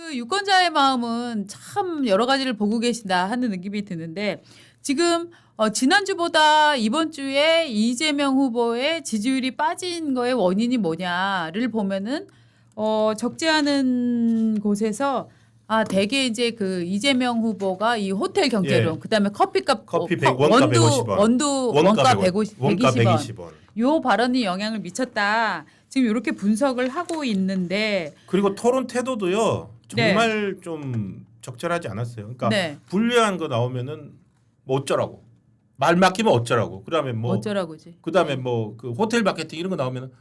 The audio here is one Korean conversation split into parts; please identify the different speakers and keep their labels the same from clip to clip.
Speaker 1: 그 유권자의 마음은 참 여러 가지를 보고 계신다 하는 느낌이 드는데 지금 지난주보다 이번 주에 이재명 후보의 지지율이 빠진 거의 원인이 뭐냐를 보면은 적지 않은 곳에서 대개 이제 그 이재명 후보가 이 호텔 경제론, 그다음에 커피값
Speaker 2: 커피 원가 150원.
Speaker 1: 원가 150,
Speaker 2: 원가
Speaker 1: 120원.
Speaker 2: 120원.
Speaker 1: 요 발언이 영향을 미쳤다. 지금 이렇게 분석을 하고 있는데
Speaker 2: 그리고 토론 태도도요.
Speaker 1: 네.
Speaker 2: 정말 좀 적절하지 않았어요. 그러니까
Speaker 1: 네.
Speaker 2: 불리한 거 나오면은 뭐 어쩌라고. 말 맡기면 어쩌라고. 그다음에 뭐
Speaker 1: 어쩌라고지.
Speaker 2: 그다음에 뭐 그 호텔 마케팅 이런 거 나오면은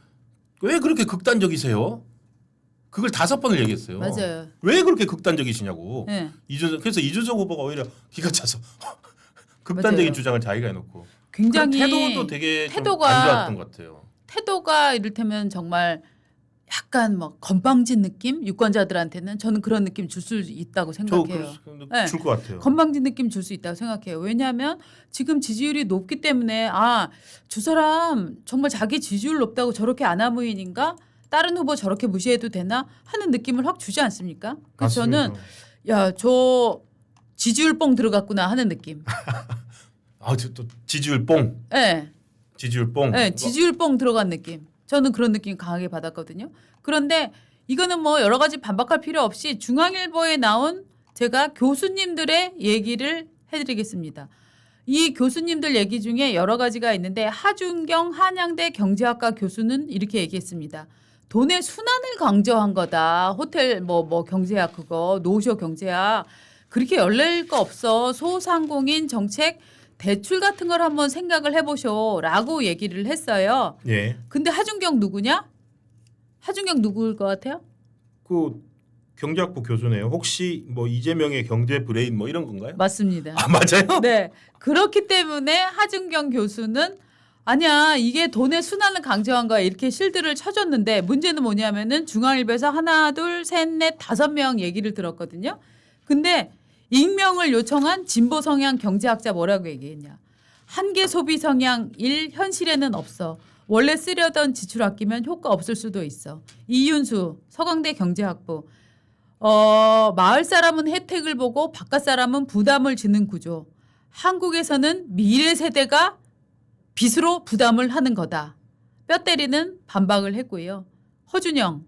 Speaker 2: 왜 그렇게 극단적이세요? 그걸 5번을 얘기했어요.
Speaker 1: 맞아요.
Speaker 2: 왜 그렇게 극단적이시냐고.
Speaker 1: 네.
Speaker 2: 그래서 이준석 후보가 오히려 기가 차서 극단적인
Speaker 1: 맞아요.
Speaker 2: 주장을 자기가 해놓고
Speaker 1: 굉장히
Speaker 2: 태도도 되게 좀
Speaker 1: 태도가-
Speaker 2: 안 좋았던 것 같아요.
Speaker 1: 태도가 이를테면 정말 약간 뭐 건방진 느낌? 유권자들한테는 저는 그런 느낌 줄 수 있다고 생각해요. 네.
Speaker 2: 줄 것 같아요.
Speaker 1: 건방진 느낌 줄 수 있다고 생각해요. 왜냐하면 지금 지지율이 높기 때문에 저 사람 정말 자기 지지율 높다고 저렇게 아나무인인가? 다른 후보 저렇게 무시해도 되나? 하는 느낌을 확 주지 않습니까? 그래서 저는 저 지지율 뽕 들어갔구나 하는 느낌.
Speaker 2: 또 지지율 뽕.
Speaker 1: 네.
Speaker 2: 지지율 뽕.
Speaker 1: 네, 지지율 뽕 들어간 느낌. 저는 그런 느낌 강하게 받았거든요. 그런데 이거는 뭐 여러 가지 반박할 필요 없이 중앙일보에 나온 제가 교수님들의 얘기를 해드리겠습니다. 이 교수님들 얘기 중에 여러 가지가 있는데 하준경 한양대 경제학과 교수는 이렇게 얘기했습니다. 돈의 순환을 강조한 거다. 호텔 뭐 경제학 그거 노쇼 경제학 그렇게 열릴 거 없어. 소상공인 정책 대출 같은 걸 한번 생각을 해보쇼라고 얘기를 했어요.
Speaker 2: 예.
Speaker 1: 근데 하준경 누구냐? 하준경 누구일 것 같아요?
Speaker 2: 그 경제학부 교수네요. 혹시 뭐 이재명의 경제 브레인 뭐 이런 건가요?
Speaker 1: 맞습니다.
Speaker 2: 맞아요?
Speaker 1: 네. 그렇기 때문에 하준경 교수는 아니야 이게 돈의 순환을 강조한 거야 이렇게 실드를 쳐줬는데 문제는 뭐냐면은 중앙일보에서 하나 둘 셋 넷 5명 얘기를 들었거든요. 근데 익명을 요청한 진보 성향 경제학자 뭐라고 얘기했냐. 한계 소비 성향 1 현실에는 없어. 원래 쓰려던 지출 아끼면 효과 없을 수도 있어. 이윤수 서강대 경제학부. 마을 사람은 혜택을 보고 바깥 사람은 부담을 지는 구조. 한국에서는 미래 세대가 빚으로 부담을 하는 거다. 뼈 때리는 반박을 했고요. 허준영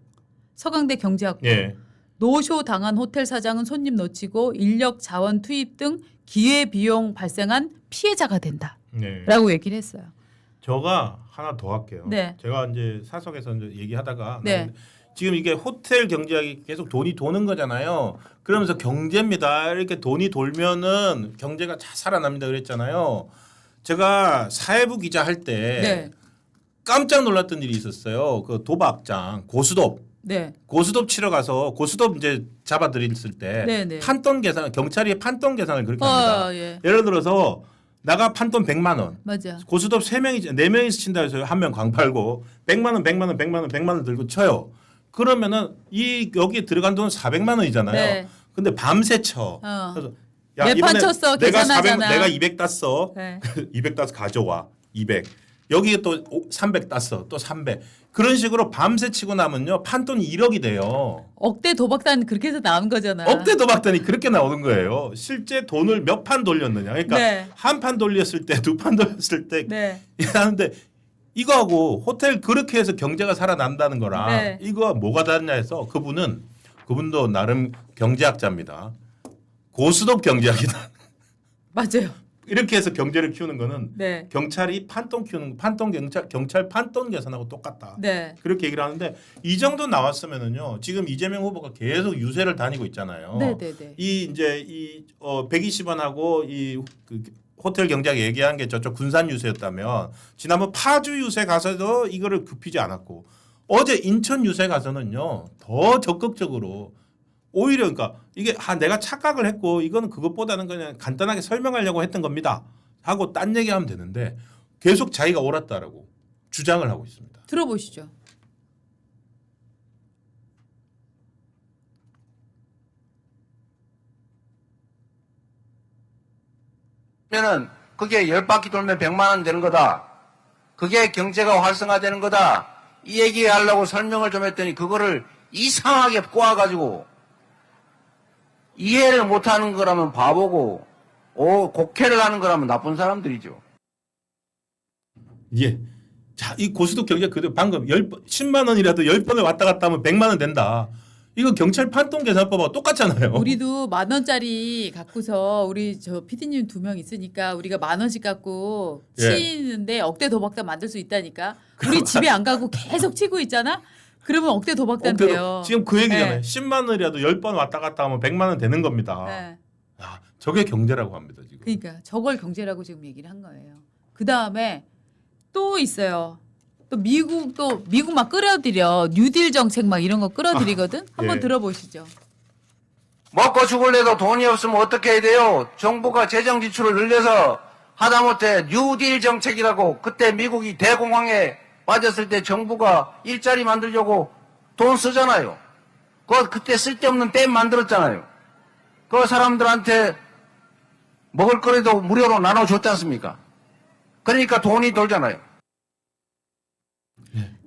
Speaker 1: 서강대 경제학부.
Speaker 2: 예.
Speaker 1: 노쇼 당한 호텔 사장은 손님 놓치고 인력 자원 투입 등 기회 비용 발생한 피해자가 된다.
Speaker 2: 네.
Speaker 1: 라고 얘기를 했어요.
Speaker 2: 제가 하나 더 할게요.
Speaker 1: 네.
Speaker 2: 제가 이제 사석에서 이제 얘기하다가
Speaker 1: 네.
Speaker 2: 지금 이게 호텔 경제학이 계속 돈이 도는 거잖아요. 그러면서 경제입니다. 이렇게 돈이 돌면은 경제가 잘 살아납니다. 그랬잖아요. 제가 사회부 기자 할 때
Speaker 1: 네.
Speaker 2: 깜짝 놀랐던 일이 있었어요. 그 도박장 고수톱.
Speaker 1: 네.
Speaker 2: 고수톱 치러 가서 고수톱 이제 잡아들였을 때
Speaker 1: 네, 네.
Speaker 2: 판돈 계산 경찰이 판돈 계산을 그렇게 합니다.
Speaker 1: 예.
Speaker 2: 예를 들어서 나가 판돈 100만 원.
Speaker 1: 맞아.
Speaker 2: 고수톱 4명이서 친다 해서 한 명 광팔고 100만 원, 100만 원, 100만 원, 100만 원 들고 쳐요. 그러면은 여기에 들어간 돈은 400만 원이잖아요.
Speaker 1: 네.
Speaker 2: 근데 밤새 쳐. 그래서
Speaker 1: 몇 판 쳤어? 계산하잖아.
Speaker 2: 내가 200 땄어.
Speaker 1: 네.
Speaker 2: 200 따서 가져와. 200. 여기에 또 300 땄어. 또 300. 그런 식으로 밤새 치고 나면요. 판돈이 1억이 돼요.
Speaker 1: 억대 도박단 그렇게 해서 나온 거잖아.
Speaker 2: 억대 도박단이 그렇게 나오는 거예요. 실제 돈을 몇 판 돌렸느냐. 그러니까
Speaker 1: 네.
Speaker 2: 한 판 돌렸을 때, 2판 돌렸을 때
Speaker 1: 네.
Speaker 2: 하는데 이거하고 호텔 그렇게 해서 경제가 살아난다는 거랑
Speaker 1: 네.
Speaker 2: 이거 뭐가 다르냐 해서 그분도 나름 경제학자입니다. 고수톱 경제학이다.
Speaker 1: 맞아요.
Speaker 2: 이렇게 해서 경제를 키우는 거는
Speaker 1: 네.
Speaker 2: 경찰이 판돈 키우는 경찰 판돈 계산하고 똑같다.
Speaker 1: 네.
Speaker 2: 그렇게 얘기를 하는데 이 정도 나왔으면은요. 지금 이재명 후보가 계속 유세를 다니고 있잖아요.
Speaker 1: 네, 네, 네.
Speaker 2: 이 이제 120원하고 그 호텔 경제학 얘기한 게 저쪽 군산 유세였다면 지난번 파주 유세 가서도 이거를 굽히지 않았고 어제 인천 유세 가서는요. 더 적극적으로 오히려 그러니까 이게 내가 착각을 했고 이거는 그것보다는 그냥 간단하게 설명하려고 했던 겁니다. 하고 딴 얘기하면 되는데 계속 자기가 옳았다라고 주장을 하고 있습니다.
Speaker 1: 들어보시죠.
Speaker 3: 그러면은 그게 10바퀴 돌면 100만 원 되는 거다. 그게 경제가 활성화되는 거다. 이 얘기하려고 설명을 좀 했더니 그거를 이상하게 꼬아가지고 이해를 못하는 거라면 바보고 곡해를 하는 거라면 나쁜 사람들이죠.
Speaker 2: 예. 자, 이 고스톱 경제 그대로 방금 10만 원이라도 10번을 왔다 갔다 하면 100만 원 된다. 이거 경찰 판돈 계산법하고 똑같잖아요.
Speaker 1: 우리도 10,000원짜리 갖고서 우리 저 PD님 2명 있으니까 우리가 10,000원씩 갖고
Speaker 2: 예.
Speaker 1: 치는데 억대 도박단 만들 수 있다니까. 우리 집에 안 가고 계속 치고 있잖아. 그러면 억대 도박단 돼요.
Speaker 2: 지금 그 얘기잖아요.
Speaker 1: 네.
Speaker 2: 10만 원이라도 10번 왔다 갔다 하면 100만 원 되는 겁니다.
Speaker 1: 네.
Speaker 2: 아, 저게 경제라고 합니다, 지금.
Speaker 1: 그러니까 저걸 경제라고 지금 얘기를 한 거예요. 그 다음에 또 있어요. 또 미국 막 끌어들여 뉴딜 정책 막 이런 거 끌어들이거든. 한번
Speaker 2: 예.
Speaker 1: 들어보시죠.
Speaker 3: 먹고 죽을래도 돈이 없으면 어떻게 해야 돼요? 정부가 재정 지출을 늘려서 하다못해 뉴딜 정책이라고 그때 미국이 대공황에 빠졌을 때 정부가 일자리 만들려고 돈 쓰잖아요. 그때 쓸데없는 댐 만들었잖아요. 그 사람들한테 먹을 거리도 무료로 나눠줬지 않습니까? 그러니까 돈이 돌잖아요.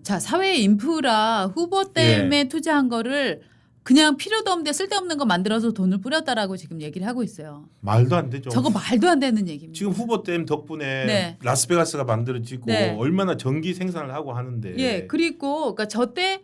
Speaker 1: 자, 사회 인프라 후보 때문에
Speaker 2: 예.
Speaker 1: 투자한 거를 그냥 필요도 없는데 쓸데없는 거 만들어서 돈을 뿌렸다라고 지금 얘기를 하고 있어요.
Speaker 2: 말도 안 되죠.
Speaker 1: 저거 말도 안 되는 얘기입니다.
Speaker 2: 지금 후보댐 덕분에
Speaker 1: 네.
Speaker 2: 라스베가스가 만들어지고
Speaker 1: 네.
Speaker 2: 얼마나 전기 생산을 하고 하는데.
Speaker 1: 예, 그리고 그러니까 저때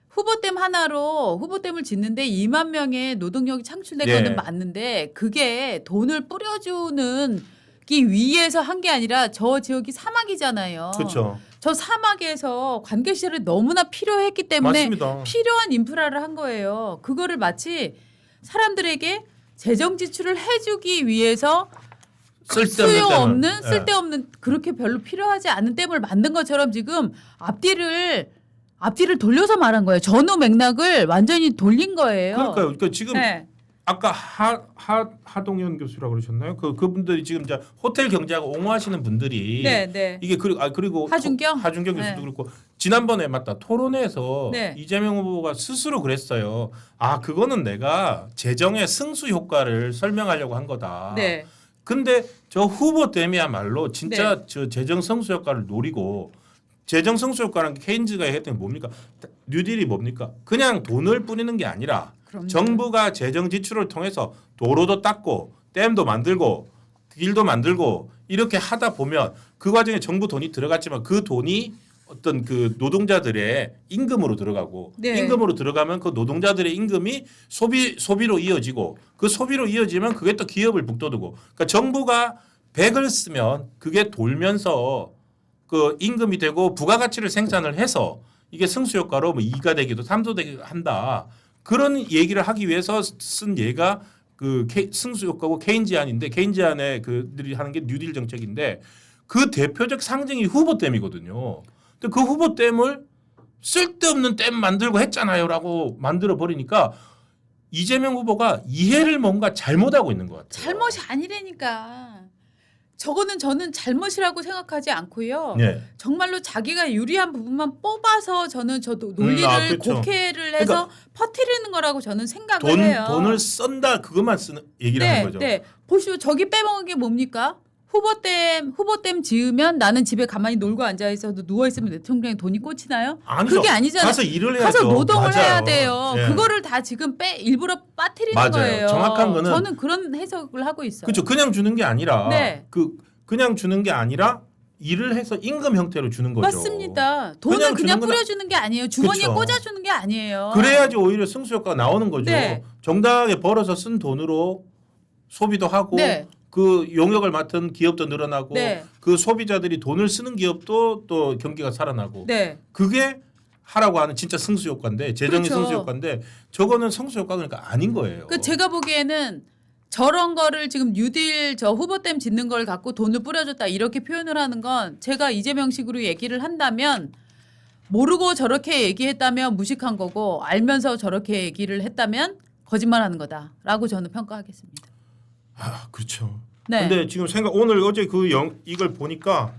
Speaker 1: 후보댐 하나로 후보댐을 짓는데 2만 명의 노동력이 창출된
Speaker 2: 예.
Speaker 1: 거는 맞는데 그게 돈을 뿌려주는 기 위해서 한 게 아니라 저 지역이 사막이잖아요.
Speaker 2: 그렇죠.
Speaker 1: 저 사막에서 관계시설이 너무나 필요했기 때문에
Speaker 2: 맞습니다.
Speaker 1: 필요한 인프라를 한 거예요. 그거를 마치 사람들에게 재정 지출을 해주기 위해서
Speaker 2: 쓸데없는
Speaker 1: 쓸데없는 그렇게 별로 필요하지 않은 댐을 만든 것처럼 지금 앞뒤를 돌려서 말한 거예요. 전후 맥락을 완전히 돌린 거예요.
Speaker 2: 그러니까요. 그러니까 지금
Speaker 1: 네.
Speaker 2: 아까 하동현 교수라고 그러셨나요? 그분들이 지금 이제 호텔 경제하고 옹호하시는 분들이
Speaker 1: 네, 네.
Speaker 2: 이게 그리고
Speaker 1: 하준경?
Speaker 2: 하준경 교수도
Speaker 1: 네.
Speaker 2: 그렇고 지난번에 맞다 토론회에서
Speaker 1: 네.
Speaker 2: 이재명 후보가 스스로 그랬어요. 아 그거는 내가 재정의 승수 효과를 설명하려고 한 거다.
Speaker 1: 네.
Speaker 2: 근데 저 후보 때문이야말로 진짜
Speaker 1: 네.
Speaker 2: 저 재정 성수 효과를 노리고 재정 성수 효과라는 게 케인즈가 얘기했던 게 뭡니까? 뉴딜이 뭡니까? 그냥 돈을 뿌리는 게 아니라
Speaker 1: 그럼요.
Speaker 2: 정부가 재정 지출을 통해서 도로도 닦고 댐도 만들고 길도 만들고 이렇게 하다 보면 그 과정에 정부 돈이 들어갔지만 그 돈이 어떤 그 노동자들의 임금으로 들어가고
Speaker 1: 네.
Speaker 2: 임금으로 들어가면 그 노동자들의 임금이 소비로 이어지고 그 소비로 이어지면 그게 또 기업을 북돋우고 그러니까 정부가 100을 쓰면 그게 돌면서 그 임금이 되고 부가가치를 생산을 해서 이게 승수 효과로 뭐 2가 되기도 3도 되기도 한다. 그런 얘기를 하기 위해서 쓴 예가 그 승수 효과고 케인지안인데 케인지안의 그들이 하는 게 뉴딜 정책인데 그 대표적 상징이 후보댐이거든요. 근데 그 후보댐을 쓸데없는 댐 만들고 했잖아요라고 만들어 버리니까 이재명 후보가 이해를 뭔가 잘못하고 있는 것 같아요.
Speaker 1: 잘못이 아니라니까. 저거는 저는 잘못이라고 생각하지 않고요.
Speaker 2: 네.
Speaker 1: 정말로 자기가 유리한 부분만 뽑아서 저는 저도 논리를
Speaker 2: 그렇죠.
Speaker 1: 곡해를 해서 퍼뜨리는 거라고 저는 생각을 해요.
Speaker 2: 돈을 쓴다 그것만 쓰는 얘기를 하는 거죠.
Speaker 1: 네. 보시오. 저기 빼먹은 게 뭡니까? 후보댐 지으면 나는 집에 가만히 놀고 앉아 있어도 누워 있으면 대통령이 돈이 꽂히나요?
Speaker 2: 아니죠.
Speaker 1: 그게 아니잖아요.
Speaker 2: 가서 일을 해야죠.
Speaker 1: 가서 노동을
Speaker 2: 맞아요.
Speaker 1: 해야 돼요.
Speaker 2: 예.
Speaker 1: 그거를 다 지금 일부러 빠뜨리는
Speaker 2: 맞아요.
Speaker 1: 거예요.
Speaker 2: 정확한 거는
Speaker 1: 저는 그런 해석을 하고 있어요.
Speaker 2: 그렇죠. 그냥 주는 게 아니라
Speaker 1: 네.
Speaker 2: 그냥 주는 게 아니라 일을 해서 임금 형태로 주는 거죠.
Speaker 1: 맞습니다. 돈을
Speaker 2: 그냥
Speaker 1: 그냥
Speaker 2: 주는 건
Speaker 1: 뿌려주는 게 아니에요. 주머니에
Speaker 2: 그쵸.
Speaker 1: 꽂아주는 게 아니에요.
Speaker 2: 그래야지 오히려 승수 효과가 나오는 거죠.
Speaker 1: 네.
Speaker 2: 정당하게 벌어서 쓴 돈으로 소비도 하고
Speaker 1: 네.
Speaker 2: 그 용역을 맡은 기업도 늘어나고
Speaker 1: 네.
Speaker 2: 그 소비자들이 돈을 쓰는 기업도 또 경기가 살아나고
Speaker 1: 네.
Speaker 2: 그게 하라고 하는 진짜 승수 효과인데 재정의
Speaker 1: 그렇죠.
Speaker 2: 승수 효과인데 저거는 승수 효과가 그러니까 아닌 거예요.
Speaker 1: 그 제가 보기에는 저런 거를 지금 뉴딜 저 후보댐 짓는 걸 갖고 돈을 뿌려줬다 이렇게 표현을 하는 건 제가 이재명식으로 얘기를 한다면 모르고 저렇게 얘기했다면 무식한 거고 알면서 저렇게 얘기를 했다면 거짓말하는 거다라고 저는 평가하겠습니다.
Speaker 2: 아 그렇죠.
Speaker 1: 네.
Speaker 2: 근데 지금 오늘 어제 이걸 보니까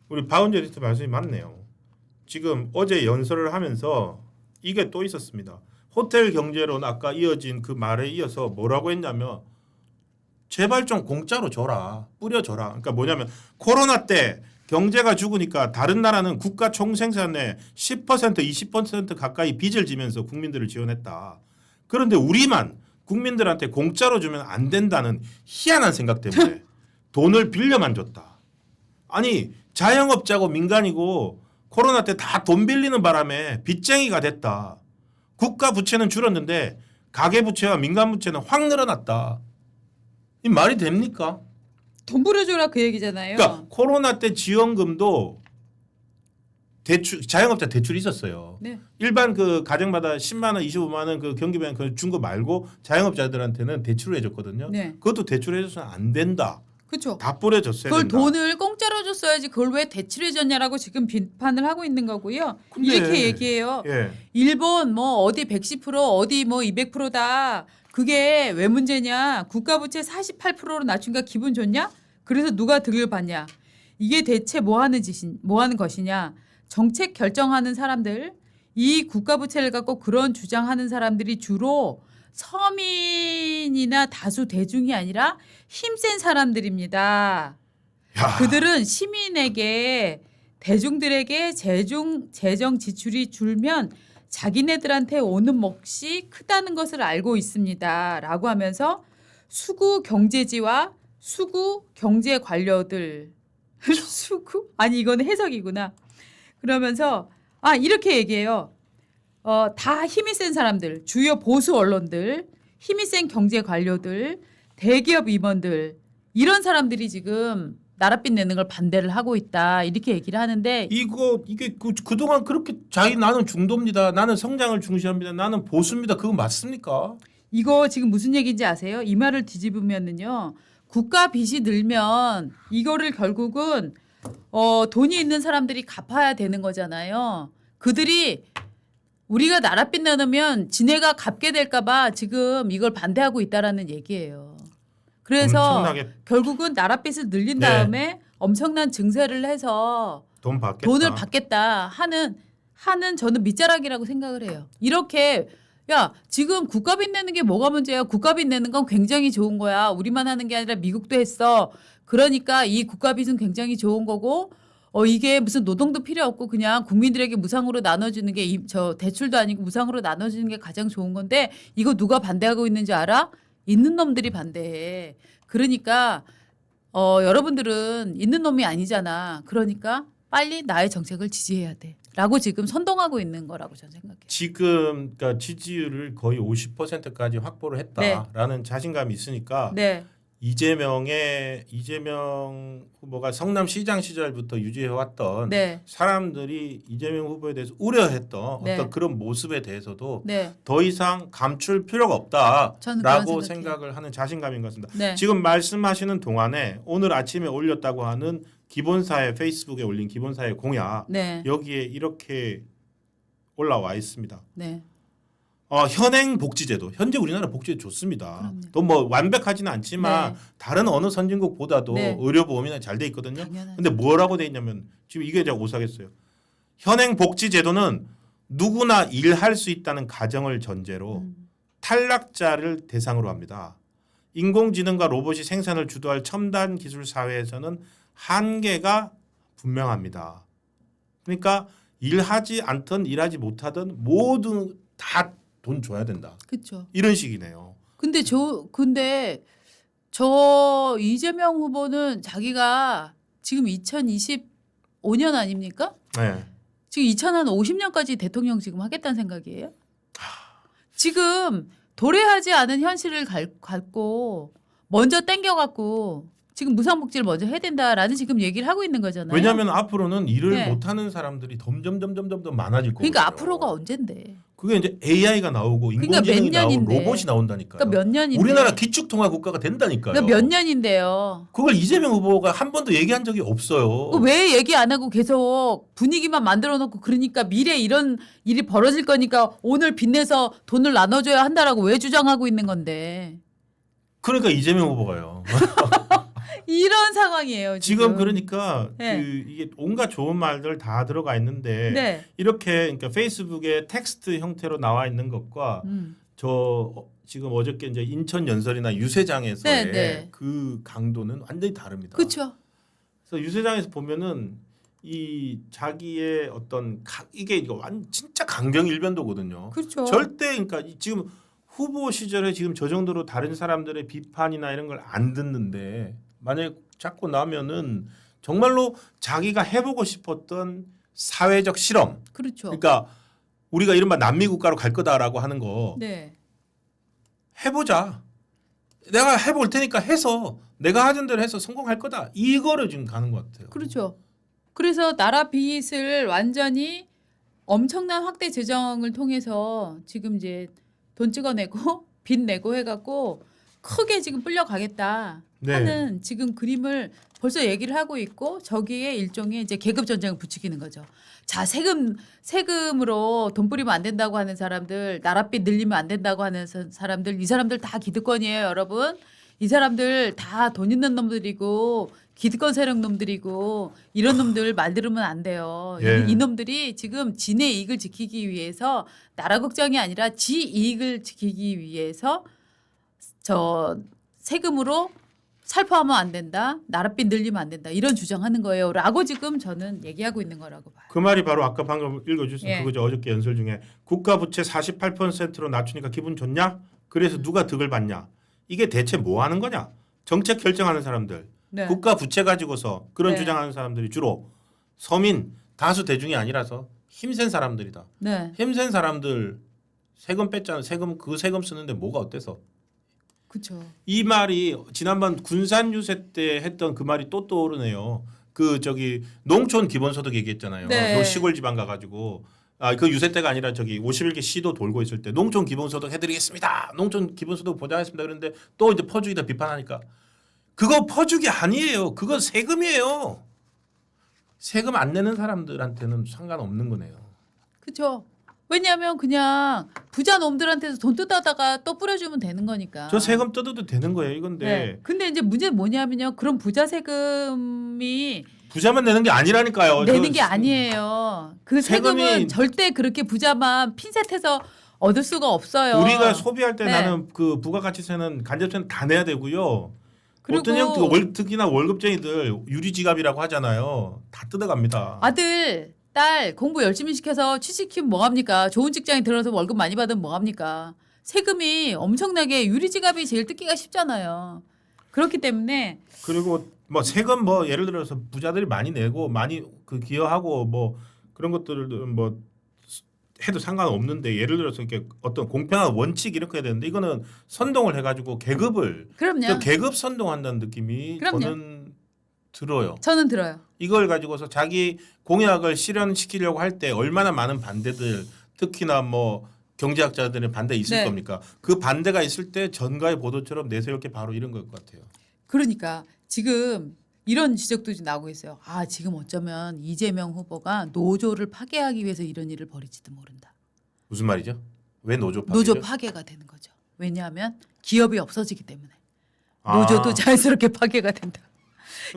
Speaker 2: 우리 박은재 리스트 말씀이 맞네요. 지금 어제 연설을 하면서 이게 또 있었습니다. 호텔 경제론 아까 이어진 그 말에 이어서 뭐라고 했냐면 제발 좀 공짜로 줘라. 뿌려줘라. 그러니까 뭐냐면 코로나 때 경제가 죽으니까 다른 나라는 국가 총생산의 10% 20% 가까이 빚을 지면서 국민들을 지원했다. 그런데 우리만 국민들한테 공짜로 주면 안 된다는 희한한 생각 때문에 돈을 빌려만 줬다. 아니 자영업자고 민간이고 코로나 때 다 돈 빌리는 바람에 빚쟁이가 됐다. 국가 부채는 줄었는데 가계 부채와 민간 부채는 확 늘어났다. 이 말이 됩니까?
Speaker 1: 돈 불어줘라 그 얘기잖아요.
Speaker 2: 그러니까 코로나 때 지원금도 대출 자영업자 대출이 있었어요.
Speaker 1: 네.
Speaker 2: 일반 그 가정마다 10만 원, 25만 원 그 경기부양 준 거 말고 자영업자들한테는 대출을 해줬거든요.
Speaker 1: 네.
Speaker 2: 그것도 대출해줘서는 안 된다.
Speaker 1: 그렇죠.
Speaker 2: 다 뿌려줬어야
Speaker 1: 그걸
Speaker 2: 된다.
Speaker 1: 돈을 공짜로 줬어야지 그걸 왜 대출해줬냐라고 지금 비판을 하고 있는 거고요.
Speaker 2: 근데-
Speaker 1: 이렇게 얘기해요.
Speaker 2: 예.
Speaker 1: 일본 뭐 어디 110% 어디 뭐 200%다. 그게 왜 문제냐? 국가 부채 48%로 낮추니까 기분 좋냐? 그래서 누가 득을 받냐? 이게 대체 뭐 하는 것이냐? 정책 결정하는 사람들, 이 국가 부채를 갖고 그런 주장하는 사람들이 주로 서민이나 다수 대중이 아니라 힘센 사람들입니다.
Speaker 2: 야,
Speaker 1: 그들은 시민에게 대중들에게 재정 지출이 줄면 자기네들한테 오는 몫이 크다는 것을 알고 있습니다라고 하면서 수구 경제지와 수구 경제 관료들 수구 아니 이거는 해석이구나. 그러면서 이렇게 얘기해요. 다 힘이 센 사람들, 주요 보수 언론들, 힘이 센 경제 관료들, 대기업 임원들 이런 사람들이 지금 나랏빚 내는 걸 반대를 하고 있다 이렇게 얘기를 하는데
Speaker 2: 이게 그동안 그렇게 나는 중도입니다. 나는 성장을 중시합니다. 나는 보수입니다. 그거 맞습니까?
Speaker 1: 이거 지금 무슨 얘기인지 아세요? 이 말을 뒤집으면은요. 국가 빚이 늘면 이거를 결국은 돈이 있는 사람들이 갚아야 되는 거잖아요. 그들이 우리가 나랏빚 내놓으면 지네가 갚게 될까 봐 지금 이걸 반대하고 있다라는 얘기예요. 그래서
Speaker 2: 엄청나게
Speaker 1: 결국은 나랏빚을 늘린
Speaker 2: 네.
Speaker 1: 다음에 엄청난 증세를 해서
Speaker 2: 돈 받겠다.
Speaker 1: 돈을 받겠다 하는 저는 밑자락이라고 생각을 해요. 이렇게 지금 국가빚 내는 게 뭐가 문제야? 국가빚 내는 건 굉장히 좋은 거야. 우리만 하는 게 아니라 미국도 했어. 그러니까 이 국가빚은 굉장히 좋은 거고 이게 무슨 노동도 필요 없고 그냥 국민들에게 무상으로 나눠주는 게 저 대출도 아니고 무상으로 나눠주는 게 가장 좋은 건데 이거 누가 반대하고 있는지 알아? 있는 놈들이 반대해. 그러니까 여러분들은 있는 놈이 아니잖아. 그러니까 빨리 나의 정책을 지지해야 돼. 라고 지금 선동하고 있는 거라고 저는 생각해요.
Speaker 2: 지금 그러니까 지지율을 거의 50%까지 확보를 했다라는 자신감이 있으니까
Speaker 1: 네.
Speaker 2: 이재명 후보가 성남시장 시절부터 유지해왔던
Speaker 1: 네.
Speaker 2: 사람들이 이재명 후보에 대해서 우려했던
Speaker 1: 네.
Speaker 2: 어떤 그런 모습에 대해서도
Speaker 1: 네.
Speaker 2: 더 이상 감출 필요가
Speaker 1: 저는 그런
Speaker 2: 없다라고
Speaker 1: 생각해요.
Speaker 2: 생각을 하는 자신감인 것 같습니다.
Speaker 1: 네.
Speaker 2: 지금 말씀하시는 동안에 오늘 아침에 올렸다고 하는 기본사회 페이스북에 올린 기본사회 공약
Speaker 1: 네.
Speaker 2: 여기에 이렇게 올라와 있습니다.
Speaker 1: 네.
Speaker 2: 현행 복지제도 현재 우리나라 복지제도 좋습니다.
Speaker 1: 그럼요.
Speaker 2: 또 뭐 완벽하지는 않지만
Speaker 1: 네.
Speaker 2: 다른 어느 선진국보다도
Speaker 1: 네.
Speaker 2: 의료보험이나 잘 돼 있거든요.
Speaker 1: 당연하죠.
Speaker 2: 근데 뭐라고 돼 있냐면 지금 이게 제가 오사겠어요. 현행 복지제도는 누구나 일할 수 있다는 가정을 전제로 탈락자를 대상으로 합니다. 인공지능과 로봇이 생산을 주도할 첨단 기술 사회에서는 한계가 분명합니다. 그러니까 일하지 않든 일하지 못하든 모두 다 돈 줘야 된다.
Speaker 1: 그렇죠.
Speaker 2: 이런 식이네요.
Speaker 1: 근데 이재명 후보는 자기가 지금 2025년 아닙니까?
Speaker 2: 네.
Speaker 1: 지금 2050년까지 대통령 지금 하겠다는 생각이에요? 지금 도래하지 않은 현실을 갖고 먼저 땡겨갖고 지금 무상복지를 먼저 해야 된다라는 지금 얘기를 하고 있는 거잖아요.
Speaker 2: 왜냐하면 앞으로는 일을
Speaker 1: 네.
Speaker 2: 못하는 사람들이 점점 더 많아질 거예요.
Speaker 1: 그러니까 앞으로가 언젠데?
Speaker 2: 그게 이제 AI가 나오고
Speaker 1: 그러니까
Speaker 2: 인공지능이
Speaker 1: 몇
Speaker 2: 나오고
Speaker 1: 년인데.
Speaker 2: 로봇이 나온다니까요.
Speaker 1: 그러니까 몇 년인데?
Speaker 2: 우리나라 기축통화 국가가 된다니까요.
Speaker 1: 그러니까 몇 년인데요?
Speaker 2: 그걸 이재명 후보가 한 번도 얘기한 적이 없어요.
Speaker 1: 왜 얘기 안 하고 계속 분위기만 만들어 놓고 그러니까 미래에 이런 일이 벌어질 거니까 오늘 빚내서 돈을 나눠줘야 한다라고 왜 주장하고 있는 건데?
Speaker 2: 그러니까 이재명 후보가요.
Speaker 1: 이런 상황이에요.
Speaker 2: 지금 그러니까
Speaker 1: 네.
Speaker 2: 이게 온갖 좋은 말들 다 들어가 있는데
Speaker 1: 네.
Speaker 2: 이렇게 그러니까 페이스북에 텍스트 형태로 나와 있는 것과 지금 어저께 이제 인천 연설이나 유세장에서의
Speaker 1: 네, 네.
Speaker 2: 그 강도는 완전히 다릅니다.
Speaker 1: 그렇죠.
Speaker 2: 그래서 유세장에서 보면은 이 자기의 어떤 이게 진짜 강경일변도거든요.
Speaker 1: 그렇죠.
Speaker 2: 절대 그러니까 지금 후보 시절에 지금 저 정도로 다른 사람들의 비판이나 이런 걸 안 듣는데 만약에 잡고 나면은 정말로 자기가 해보고 싶었던 사회적 실험.
Speaker 1: 그렇죠.
Speaker 2: 그러니까 우리가 이른바 남미 국가로 갈 거다라고 하는 거
Speaker 1: 네.
Speaker 2: 해보자. 내가 해볼 테니까 해서 내가 하던 대로 해서 성공할 거다. 이거를 지금 가는 것 같아요.
Speaker 1: 그렇죠. 그래서 나라 빚을 완전히 엄청난 확대 재정을 통해서 지금 이제 돈 찍어내고 빚 내고 해갖고 크게 지금 불려가겠다
Speaker 2: 네.
Speaker 1: 하는 지금 그림을 벌써 얘기를 하고 있고 저기에 일종의 이제 계급 전쟁을 부추기는 거죠. 자 세금으로 돈 뿌리면 안 된다고 하는 사람들, 나라빚 늘리면 안 된다고 하는 사람들, 이 사람들 다 기득권이에요, 여러분. 이 사람들 다 돈 있는 놈들이고 기득권 세력 놈들이고 이런 놈들 말 들으면 안 돼요.
Speaker 2: 예.
Speaker 1: 이 놈들이 지금 진의 이익을 지키기 위해서 나라 걱정이 아니라 지 이익을 지키기 위해서 저 세금으로 살포하면 안 된다. 나라빚 늘리면 안 된다. 이런 주장하는 거예요. 라고 지금 저는 얘기하고 있는 거라고 봐요.
Speaker 2: 그 말이 바로 아까 방금 읽어주신
Speaker 1: 예.
Speaker 2: 그거죠. 어저께 연설 중에 국가 부채 48%로 낮추니까 기분 좋냐? 그래서 누가 득을 받냐? 이게 대체 뭐 하는 거냐? 정책 결정하는 사람들,
Speaker 1: 네.
Speaker 2: 국가 부채 가지고서 그런
Speaker 1: 네.
Speaker 2: 주장하는 사람들이 주로 서민 다수 대중이 아니라서 힘센 사람들이다.
Speaker 1: 네.
Speaker 2: 힘센 사람들 세금 뺐잖아. 그 세금 쓰는데 뭐가 어때서?
Speaker 1: 그렇죠.
Speaker 2: 이 말이 지난번 군산 유세 때 했던 그 말이 또 떠오르네요. 그 저기 농촌 기본소득 얘기했잖아요.
Speaker 1: 네.
Speaker 2: 그 시골 지방 가가지고 그 유세 때가 아니라 저기 51개 시도 돌고 있을 때 농촌 기본소득 해드리겠습니다. 농촌 기본소득 보장하겠습니다. 그런데 또 이제 퍼주기다 비판하니까 그거 퍼주기 아니에요. 그건 세금이에요. 세금 안 내는 사람들한테는 상관없는 거네요.
Speaker 1: 그렇죠. 왜냐하면 그냥 부자 놈들한테서 돈 뜯어다가 또 뿌려주면 되는 거니까.
Speaker 2: 저 세금 뜯어도 되는 거예요. 이건데
Speaker 1: 네. 근데 이제 문제는 뭐냐면요. 그런 부자 세금이
Speaker 2: 부자만 내는 게 아니라니까요.
Speaker 1: 내는
Speaker 2: 저
Speaker 1: 게 아니에요. 그 세금은
Speaker 2: 세금이
Speaker 1: 절대 그렇게 부자만 핀셋해서 얻을 수가 없어요.
Speaker 2: 우리가 소비할 때
Speaker 1: 네.
Speaker 2: 나는 그 부가가치세는 간접세는 다 내야 되고요.
Speaker 1: 그리고
Speaker 2: 어떤 형 특히나 월급쟁이들 유리지갑이라고 하잖아요. 다 뜯어갑니다.
Speaker 1: 아들, 딸 공부 열심히 시켜서 취직시키면 뭐합니까? 좋은 직장에 들어서 월급 많이 받으면 뭐합니까? 세금이 엄청나게 유리지갑이 제일 뜯기가 쉽잖아요. 그렇기 때문에
Speaker 2: 그리고 뭐 세금 뭐 예를 들어서 부자들이 많이 내고 많이 그 기여하고 뭐 그런 것들은 뭐 해도 상관없는데 예를 들어서 이렇게 어떤 공평한 원칙 이렇게 해야 되는데 이거는 선동을 해가지고 계급을
Speaker 1: 그럼요.
Speaker 2: 계급 선동한다는 느낌이
Speaker 1: 그럼요.
Speaker 2: 저는 들어요.
Speaker 1: 저는 들어요.
Speaker 2: 이걸 가지고서 자기 공약을 실현시키려고 할 때 얼마나 많은 반대들 특히나 뭐 경제학자들의 반대 있을
Speaker 1: 네.
Speaker 2: 겁니까? 그 반대가 있을 때 전가의 보도처럼 내세울 게 바로 이런 것 같아요.
Speaker 1: 그러니까 지금 이런 지적도 지금 나오고 있어요. 아, 지금 어쩌면 이재명 후보가 노조를 파괴하기 위해서 이런 일을 벌일지도 모른다.
Speaker 2: 무슨 말이죠? 왜 노조 파괴죠?
Speaker 1: 노조 파괴가 되는 거죠. 왜냐하면 기업이 없어지기 때문에
Speaker 2: 아.
Speaker 1: 노조도 자연스럽게 파괴가 된다.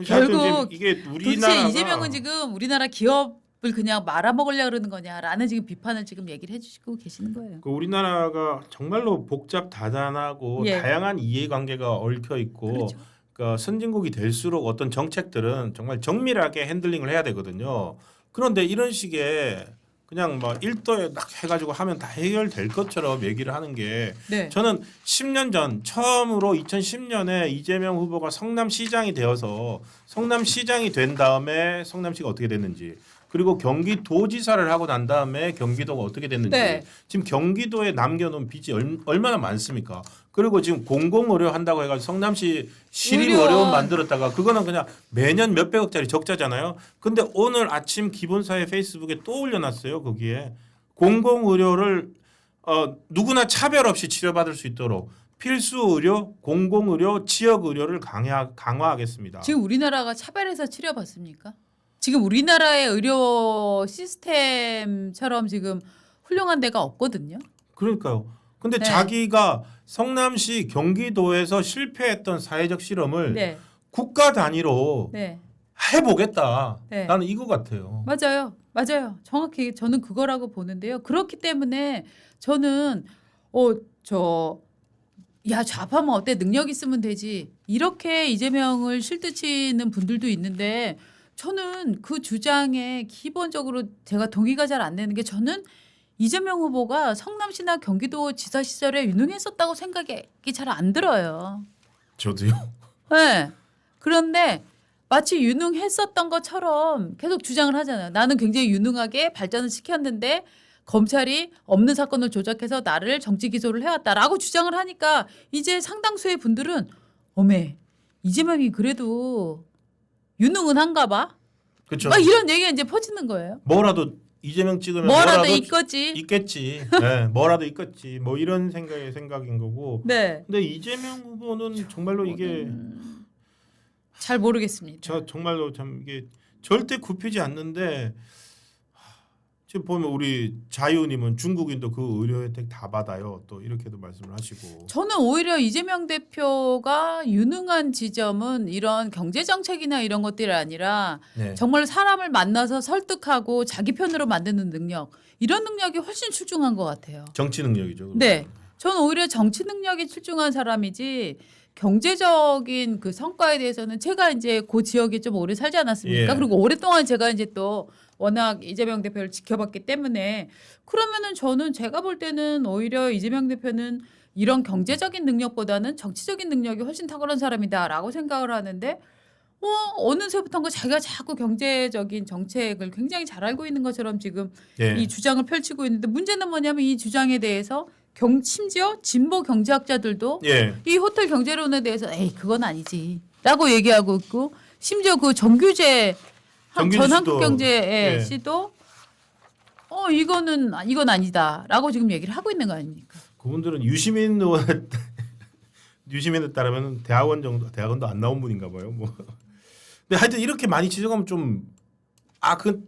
Speaker 1: 결국
Speaker 2: 하여튼 지금 이게 우리나라가
Speaker 1: 도대체 이재명은 지금 우리나라 기업을 그냥 말아먹으려고 그러는 거냐라는 지금 비판을 지금 얘기를 해주시고 계시는 거예요.
Speaker 2: 그 우리나라가 정말로 복잡 다단하고
Speaker 1: 예.
Speaker 2: 다양한 이해관계가 얽혀 있고
Speaker 1: 그렇죠.
Speaker 2: 그러니까 선진국이 될수록 어떤 정책들은 정말 정밀하게 핸들링을 해야 되거든요. 그런데 이런 식의 그냥 뭐 일도에 딱 해가지고 하면 다 해결될 것처럼 얘기를 하는 게
Speaker 1: 네.
Speaker 2: 저는 10년 전 처음으로 2010년에 이재명 후보가 성남시장이 되어서 성남시장이 된 다음에 성남시가 어떻게 됐는지 그리고 경기도지사를 하고 난 다음에 경기도가 어떻게 됐는지
Speaker 1: 네.
Speaker 2: 지금 경기도에 남겨놓은 빚이 얼마나 많습니까? 그리고 지금 공공의료 한다고 해가지고 성남시 시립의료원
Speaker 1: 의료원.
Speaker 2: 만들었다가 그거는 그냥 매년 몇백억짜리 적자잖아요. 근데 오늘 아침 기본사회 페이스북에 또 올려놨어요. 거기에 공공의료를 누구나 차별 없이 치료받을 수 있도록 필수 의료, 공공의료, 지역의료를 강화하겠습니다.
Speaker 1: 지금 우리나라가 차별해서 치료받습니까? 지금 우리나라의 의료 시스템처럼 지금 훌륭한 데가 없거든요.
Speaker 2: 그러니까요. 근데
Speaker 1: 네.
Speaker 2: 자기가 성남시 경기도에서 실패했던 사회적 실험을
Speaker 1: 네,
Speaker 2: 국가 단위로
Speaker 1: 네,
Speaker 2: 해보겠다.
Speaker 1: 네.
Speaker 2: 나는 이거 같아요.
Speaker 1: 맞아요, 맞아요. 정확히 저는 그거라고 보는데요. 그렇기 때문에 저는 좌파면 어때? 능력 있으면 되지. 이렇게 이재명을 실드치는 분들도 있는데 저는 그 주장에 기본적으로 제가 동의가 잘 안 되는 게 저는 이재명 후보가 성남시나 경기도지사 시절에 유능했었다고 생각이 잘 안 들어요.
Speaker 2: 저도요.
Speaker 1: 네. 그런데 마치 유능했었던 것처럼 계속 주장을 하잖아요. 나는 굉장히 유능하게 발전을 시켰는데 검찰이 없는 사건을 조작해서 나를 정치 기소를 해왔다라고 주장을 하니까 이제 상당수의 분들은 어메 이재명이 그래도 유능은 한가 봐.
Speaker 2: 그렇죠.
Speaker 1: 막 이런 얘기가 이제 퍼지는 거예요.
Speaker 2: 뭐라도 이재명 찍으면
Speaker 1: 뭐라도 있겠지.
Speaker 2: 있겠지. 네, 뭐라도 있겠지. 뭐 이런 생각인 거고.
Speaker 1: 네.
Speaker 2: 근데 이재명 후보는 정말로 이게
Speaker 1: 잘 모르겠습니다.
Speaker 2: 저 정말로 참 이게 절대 굽히지 않는데 지금 보면 우리 자유님은 중국인도 그 의료 혜택 다 받아요. 또 이렇게도 말씀을 하시고.
Speaker 1: 저는 오히려 이재명 대표가 유능한 지점은 이런 경제 정책이나 이런 것들이 아니라
Speaker 2: 네.
Speaker 1: 정말 사람을 만나서 설득하고 자기 편으로 만드는 능력 이런 능력이 훨씬 출중한 것 같아요.
Speaker 2: 정치 능력이죠.
Speaker 1: 네, 저는 오히려 정치 능력이 출중한 사람이지 경제적인 그 성과에 대해서는 제가 이제 그 지역에 좀 오래 살지 않았습니까?
Speaker 2: 예.
Speaker 1: 그리고 오랫동안 제가 이제 또 워낙 이재명 대표를 지켜봤기 때문에 그러면은 저는 제가 볼 때는 오히려 이재명 대표는 이런 경제적인 능력보다는 정치적인 능력이 훨씬 탁월한 사람이다라고 생각을 하는데 어느새부턴가 자기가 자꾸 경제적인 정책을 굉장히 잘 알고 있는 것처럼 지금
Speaker 2: 예.
Speaker 1: 이 주장을 펼치고 있는데 문제는 뭐냐면 이 주장에 대해서 심지어 진보 경제학자들도
Speaker 2: 예.
Speaker 1: 이 호텔 경제론에 대해서 에이 그건 아니지라고 얘기하고 있고 심지어 그 정규재
Speaker 2: 정규재
Speaker 1: 전
Speaker 2: 씨도,
Speaker 1: 한국경제
Speaker 2: 예.
Speaker 1: 씨도 이건 아니다라고 지금 얘기를 하고 있는 거 아닙니까?
Speaker 2: 그분들은 유시민 의원에 유시민에 따르면 대학원도 안 나온 분인가 봐요. 뭐. 근데 하여튼 이렇게 많이 지적하면 좀 그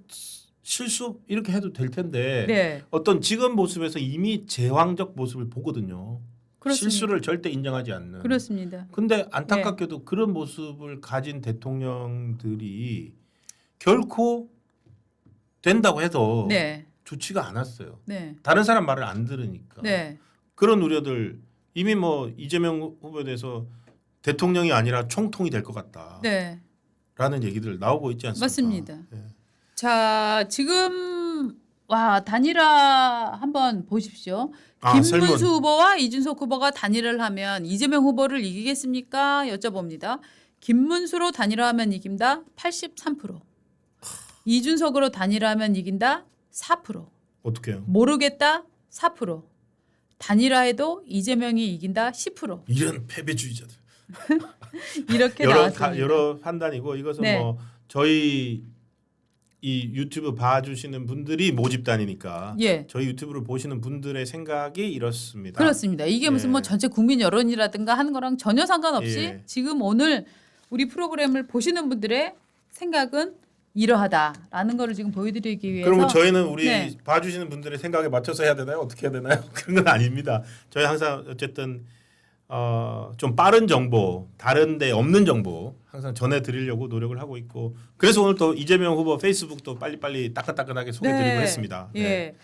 Speaker 2: 실수 이렇게 해도 될 텐데
Speaker 1: 네,
Speaker 2: 어떤 지금 모습에서 이미 제왕적 모습을 보거든요.
Speaker 1: 그렇습니다.
Speaker 2: 실수를 절대 인정하지 않는.
Speaker 1: 그렇습니다.
Speaker 2: 근데 안타깝게도 그런 모습을 가진 대통령들이 결코 된다고 해도
Speaker 1: 네,
Speaker 2: 좋지가 않았어요.
Speaker 1: 네,
Speaker 2: 다른 사람 말을 안 들으니까.
Speaker 1: 네,
Speaker 2: 그런 우려들 이미 뭐 이재명 후보에 대해서 대통령이 아니라 총통이 될 것 같다라는
Speaker 1: 네,
Speaker 2: 얘기들 나오고 있지 않습니까?
Speaker 1: 맞습니다.
Speaker 2: 네.
Speaker 1: 자 지금 단일화 한번 보십시오. 김문수
Speaker 2: 설문.
Speaker 1: 후보와 이준석 후보가 단일화를 하면 이재명 후보를 이기겠습니까? 여쭤봅니다. 김문수로 단일화하면 이긴다 83%. 이준석으로 단일화하면 이긴다 4%.
Speaker 2: 어떻게요?
Speaker 1: 모르겠다 4%. 단일화해도 이재명이 이긴다 10%.
Speaker 2: 이런 패배주의자들.
Speaker 1: 이렇게 나왔습니다.
Speaker 2: 여러 판단이고 이것은
Speaker 1: 네.
Speaker 2: 뭐 저희 이 유튜브 봐주시는 분들이 모집단이니까
Speaker 1: 예.
Speaker 2: 저희 유튜브를 보시는 분들의 생각이 이렇습니다.
Speaker 1: 그렇습니다. 이게 무슨
Speaker 2: 예.
Speaker 1: 뭐 전체 국민 여론이라든가 하는 거랑 전혀 상관없이
Speaker 2: 예.
Speaker 1: 지금 오늘 우리 프로그램을 보시는 분들의 생각은 이러하다라는 거를 지금 보여드리기 위해서
Speaker 2: 그러면 저희는 우리
Speaker 1: 네.
Speaker 2: 봐주시는 분들의 생각에 맞춰서 해야 되나요? 어떻게 해야 되나요? 그런 건 아닙니다. 저희 항상 어쨌든 좀 빠른 정보, 다른데 없는 정보 항상 전해드리려고 노력을 하고 있고 그래서 오늘 또 이재명 후보 페이스북도 빨리빨리 따끈따끈하게 소개드리고
Speaker 1: 네.
Speaker 2: 했습니다.
Speaker 1: 예.
Speaker 2: 네.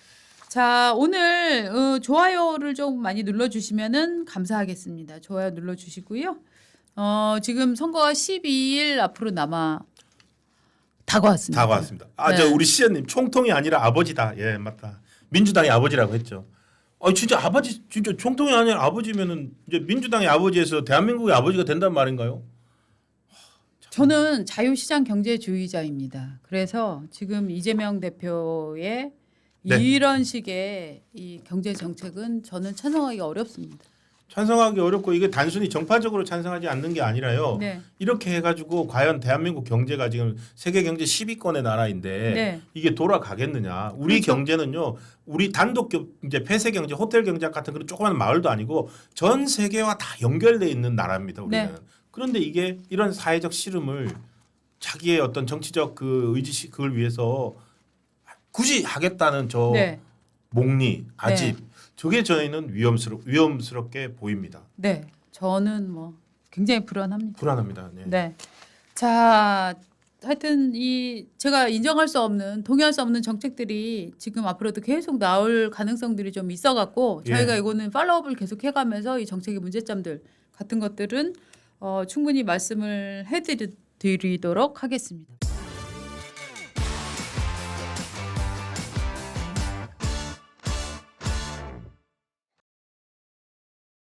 Speaker 1: 자 오늘 좋아요를 좀 많이 눌러주시면은 감사하겠습니다. 좋아요 눌러주시고요. 지금 선거가 12일 앞으로 다가왔습니다.
Speaker 2: 다가왔습니다.
Speaker 1: 네.
Speaker 2: 저 우리 시연님 총통이 아니라 아버지다. 예, 맞다. 민주당의 아버지라고 했죠. 진짜 아버지 진짜 총통이 아니라 아버지면은 이제 민주당의 아버지에서 대한민국의 아버지가 된단 말인가요?
Speaker 1: 저는 자유시장 경제주의자입니다. 그래서 지금 이재명 대표의
Speaker 2: 네.
Speaker 1: 이런 식의 이 경제 정책은 저는 찬성하기 어렵습니다.
Speaker 2: 찬성하기 어렵고 이게 단순히 정파적으로 찬성하지 않는 게 아니라요.
Speaker 1: 네.
Speaker 2: 이렇게 해가지고 과연 대한민국 경제가 지금 세계 경제 10위권의 나라인데
Speaker 1: 네.
Speaker 2: 이게 돌아가겠느냐? 우리
Speaker 1: 그렇죠.
Speaker 2: 경제는요. 우리 단독 이제 폐쇄 경제, 호텔 경제 같은 그런 조그마한 마을도 아니고 전 세계와 다 연결돼 있는 나라입니다. 우리는.
Speaker 1: 네.
Speaker 2: 그런데 이게 이런 사회적 씨름을 자기의 어떤 정치적 그 의지 그걸 위해서 굳이 하겠다는 저
Speaker 1: 네.
Speaker 2: 목리 아집 저게 저희는 위험스럽게 보입니다.
Speaker 1: 네. 저는 뭐 굉장히 불안합니다.
Speaker 2: 불안합니다. 네.
Speaker 1: 네. 자, 하여튼 제가 인정할 수 없는 동의할 수 없는 정책들이 지금 앞으로도 계속 나올 가능성들이 좀 있어갖고 저희가
Speaker 2: 예.
Speaker 1: 이거는 팔로우업을 계속 해가면서 이 정책의 문제점들 같은 것들은 충분히 말씀을 해드리도록 하겠습니다.